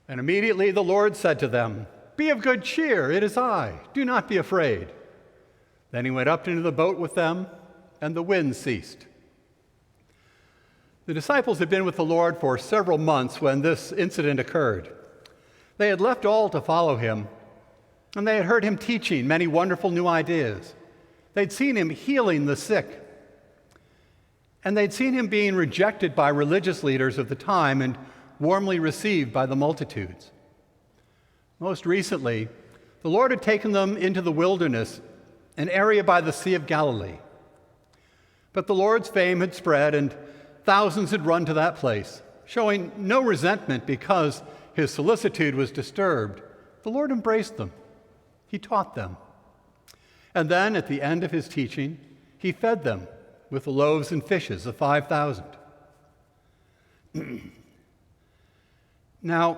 And immediately the Lord said to them, "Be of good cheer, it is I. Do not be afraid." Then he went up into the boat with them, and the wind ceased. The disciples had been with the Lord for several months when this incident occurred. They had left all to follow him, and they had heard him teaching many wonderful new ideas. They'd seen him healing the sick, and they'd seen him being rejected by religious leaders of the time and warmly received by the multitudes. Most recently, the Lord had taken them into the wilderness, an area by the Sea of Galilee. But the Lord's fame had spread, and thousands had run to that place, showing no resentment because his solicitude was disturbed. The Lord embraced them. He taught them. And then, at the end of his teaching, he fed them with the loaves and fishes of 5,000. Now,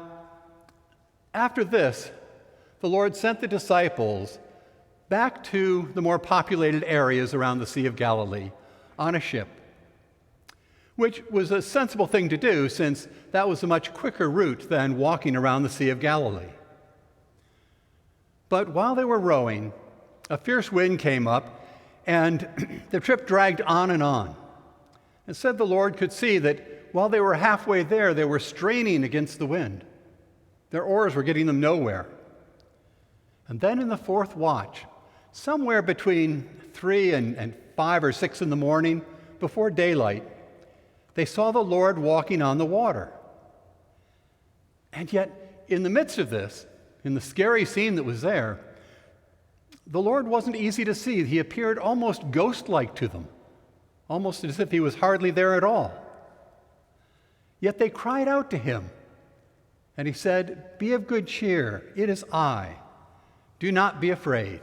after this, the Lord sent the disciples back to the more populated areas around the Sea of Galilee on a ship, which was a sensible thing to do since that was a much quicker route than walking around the Sea of Galilee. But while they were rowing, a fierce wind came up, and the trip dragged on. And said the Lord could see that while they were halfway there, they were straining against the wind. Their oars were getting them nowhere. And then in the fourth watch, somewhere between 3 and 5 or 6 in the morning, before daylight, they saw the Lord walking on the water. And yet, in the midst of this, in the scary scene that was there, the Lord wasn't easy to see. He appeared almost ghost-like to them, almost as if he was hardly there at all. Yet they cried out to him, and he said, "Be of good cheer, it is I. Do not be afraid."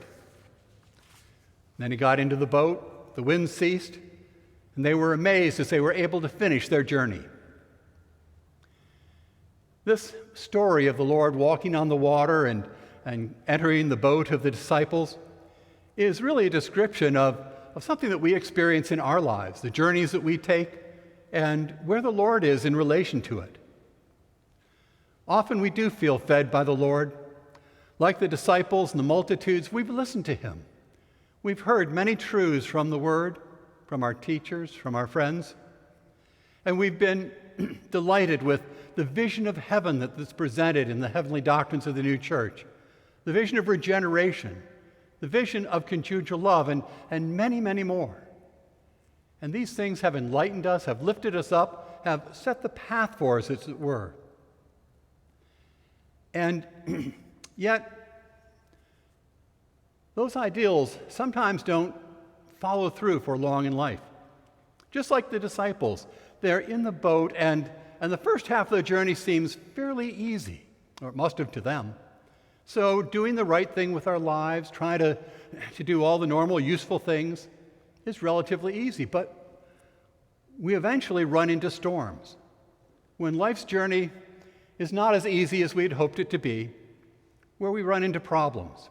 Then he got into the boat, the wind ceased, and they were amazed as they were able to finish their journey. This story of the Lord walking on the water and entering the boat of the disciples is really a description of something that we experience in our lives, the journeys that we take, and where the Lord is in relation to it. Often we do feel fed by the Lord. Like the disciples and the multitudes, we've listened to him. We've heard many truths from the Word, from our teachers, from our friends, and we've been delighted with the vision of heaven that is presented in the heavenly doctrines of the new church, the vision of regeneration, the vision of conjugal love, and many, many more. And these things have enlightened us, have lifted us up, have set the path for us, as it were. And yet, those ideals sometimes don't follow through for long in life. Just like the disciples, they're in the boat, and the first half of the journey seems fairly easy, or it must have to them. So doing the right thing with our lives, trying to do all the normal useful things is relatively easy, but we eventually run into storms. When life's journey is not as easy as we'd hoped it to be, where we run into problems.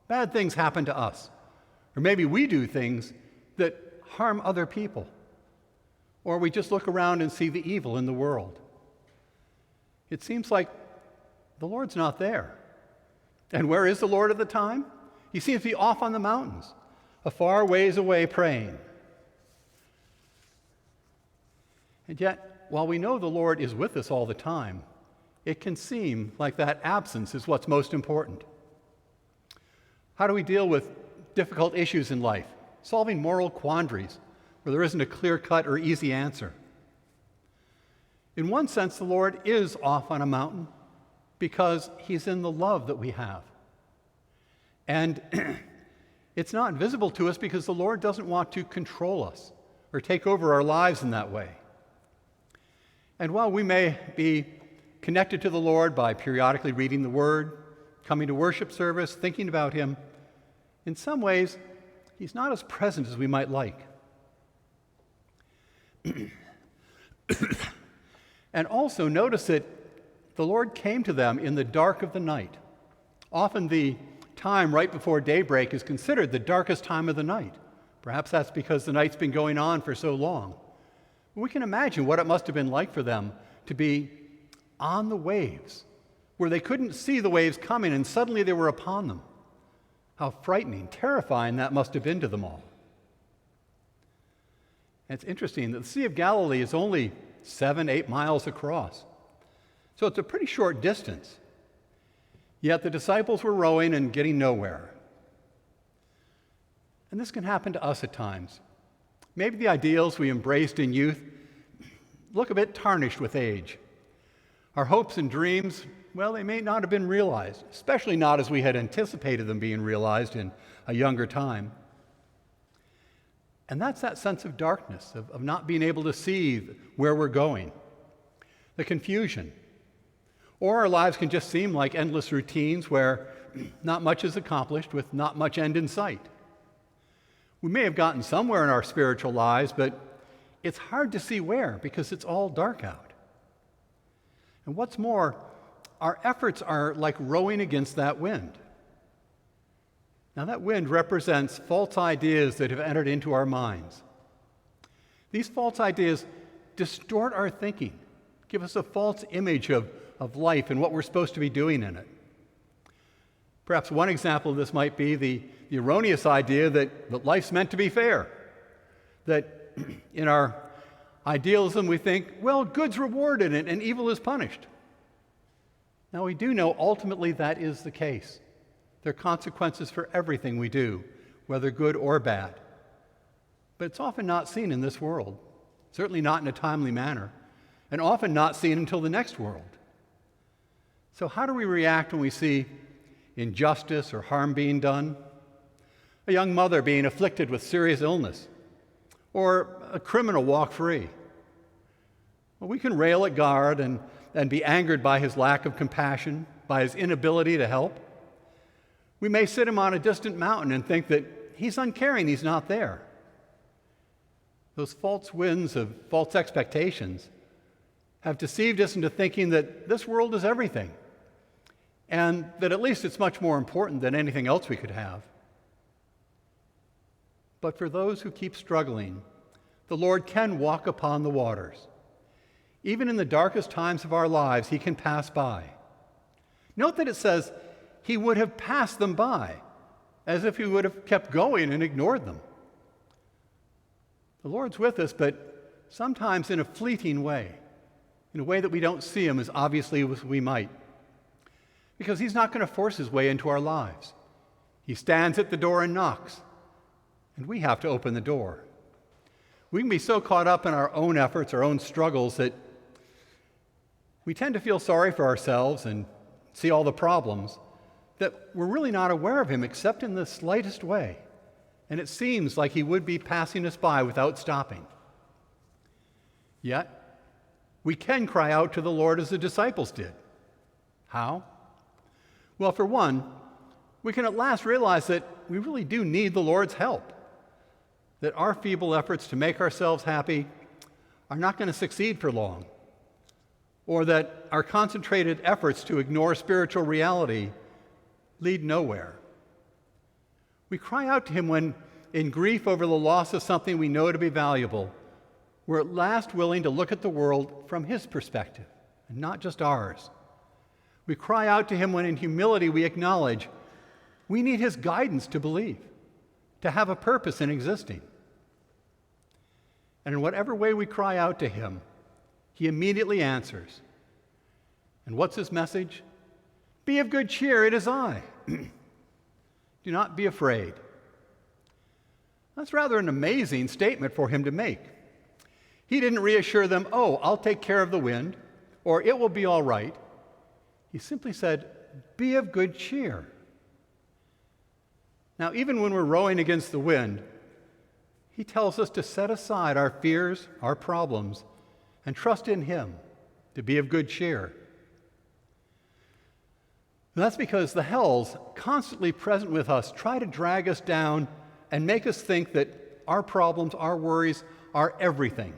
Bad things happen to us, or maybe we do things that harm other people, or we just look around and see the evil in the world. It seems like the Lord's not there. And where is the Lord at the time? He seems to be off on the mountains, a far ways away praying. And yet, while we know the Lord is with us all the time, it can seem like that absence is what's most important. How do we deal with difficult issues in life, solving moral quandaries where there isn't a clear-cut or easy answer? In one sense, the Lord is off on a mountain because he's in the love that we have. And it's not visible to us because the Lord doesn't want to control us or take over our lives in that way. And while we may be connected to the Lord by periodically reading the Word, coming to worship service, thinking about him, in some ways, he's not as present as we might like. And also notice that the Lord came to them in the dark of the night. Often the time right before daybreak is considered the darkest time of the night. Perhaps that's because the night's been going on for so long. We can imagine what it must have been like for them to be on the waves where they couldn't see the waves coming and suddenly they were upon them. How frightening, terrifying that must have been to them all. And it's interesting that the Sea of Galilee is only 7-8 miles across. So it's a pretty short distance. Yet the disciples were rowing and getting nowhere. And this can happen to us at times. Maybe the ideals we embraced in youth look a bit tarnished with age. Our hopes and dreams, well, they may not have been realized, especially not as we had anticipated them being realized in a younger time. And that's that sense of darkness, of not being able to see where we're going, the confusion. Or our lives can just seem like endless routines where not much is accomplished with not much end in sight. We may have gotten somewhere in our spiritual lives, but it's hard to see where because it's all dark out. And what's more, our efforts are like rowing against that wind. Now, that wind represents false ideas that have entered into our minds. These false ideas distort our thinking, give us a false image of life and what we're supposed to be doing in it. Perhaps one example of this might be the erroneous idea that life's meant to be fair, that in our idealism we think, well, good's rewarded and evil is punished. Now, we do know ultimately that is the case. There are consequences for everything we do, whether good or bad. But it's often not seen in this world, certainly not in a timely manner, and often not seen until the next world. So how do we react when we see injustice or harm being done? A young mother being afflicted with serious illness, or a criminal walk free. Well, we can rail at God and be angered by his lack of compassion, by his inability to help. We may sit him on a distant mountain and think that he's uncaring, he's not there. Those false winds of false expectations have deceived us into thinking that this world is everything, and that at least it's much more important than anything else we could have. But for those who keep struggling, the Lord can walk upon the waters. Even in the darkest times of our lives, he can pass by. Note that it says he would have passed them by, as if he would have kept going and ignored them. The Lord's with us, but sometimes in a fleeting way, in a way that we don't see him as obviously as we might, because he's not going to force his way into our lives. He stands at the door and knocks, and we have to open the door. We can be so caught up in our own efforts, our own struggles, that we tend to feel sorry for ourselves and see all the problems, that we're really not aware of him except in the slightest way. And it seems like he would be passing us by without stopping. Yet, we can cry out to the Lord as the disciples did. How? Well, for one, we can at last realize that we really do need the Lord's help, that our feeble efforts to make ourselves happy are not going to succeed for long, or that our concentrated efforts to ignore spiritual reality lead nowhere. We cry out to him when, in grief over the loss of something we know to be valuable, we're at last willing to look at the world from his perspective and not just ours. We cry out to him when, in humility, we acknowledge we need his guidance to believe, to have a purpose in existing. And in whatever way we cry out to him, he immediately answers. And what's his message? Be of good cheer, it is I. Do not be afraid. That's rather an amazing statement for him to make. He didn't reassure them, oh, I'll take care of the wind, or it will be all right. He simply said, be of good cheer. Now, even when we're rowing against the wind, he tells us to set aside our fears, our problems, and trust in him to be of good cheer. And that's because the hells constantly present with us try to drag us down and make us think that our problems, our worries, are everything.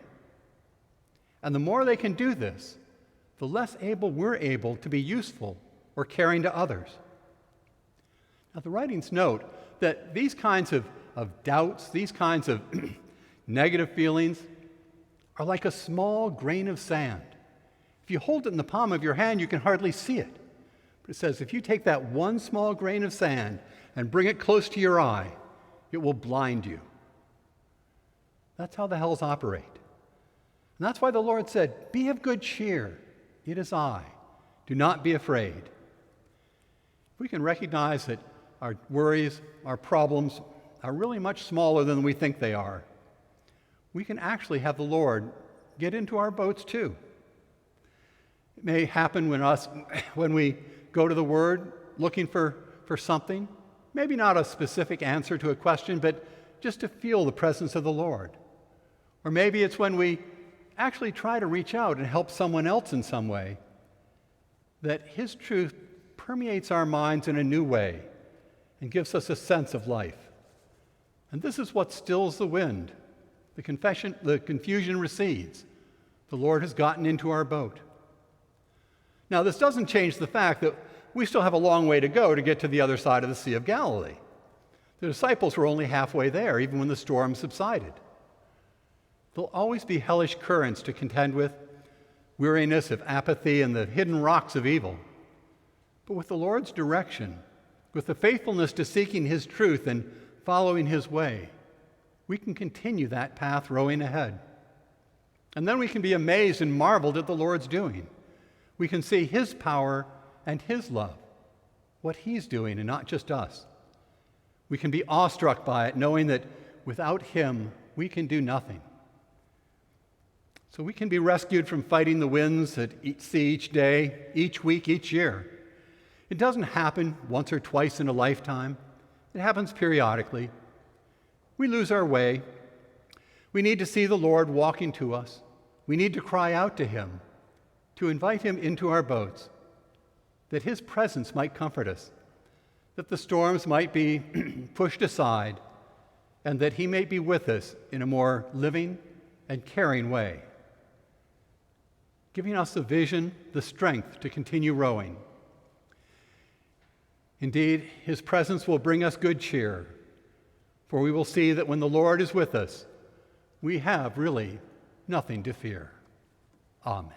And the more they can do this, the less able we're able to be useful or caring to others. Now, the writings note that these kinds of doubts, these kinds of negative feelings, are like a small grain of sand. If you hold it in the palm of your hand, you can hardly see it. But it says, if you take that one small grain of sand and bring it close to your eye, it will blind you. That's how the hells operate. And that's why the Lord said, be of good cheer. It is I. Do not be afraid. If we can recognize that our worries, our problems are really much smaller than we think they are, we can actually have the Lord get into our boats too. It may happen when we go to the Word looking for something, maybe not a specific answer to a question, but just to feel the presence of the Lord. Or maybe it's when we actually try to reach out and help someone else in some way, that His truth permeates our minds in a new way and gives us a sense of life. And this is what stills the wind. The confusion recedes. The Lord has gotten into our boat. Now, this doesn't change the fact that we still have a long way to go to get to the other side of the Sea of Galilee. The disciples were only halfway there, even when the storm subsided. There'll always be hellish currents to contend with, weariness of apathy and the hidden rocks of evil. But with the Lord's direction, with the faithfulness to seeking His truth and following His way, we can continue that path rowing ahead. And then we can be amazed and marveled at the Lord's doing. We can see His power and His love, what He's doing and not just us. We can be awestruck by it, knowing that without Him, we can do nothing. So we can be rescued from fighting the winds at sea each day, each week, each year. It doesn't happen once or twice in a lifetime. It happens periodically. We lose our way. We need to see the Lord walking to us. We need to cry out to Him, to invite Him into our boats, that His presence might comfort us, that the storms might be pushed aside, and that He may be with us in a more living and caring way, giving us the vision, the strength to continue rowing. Indeed, His presence will bring us good cheer, for we will see that when the Lord is with us, we have really nothing to fear. Amen.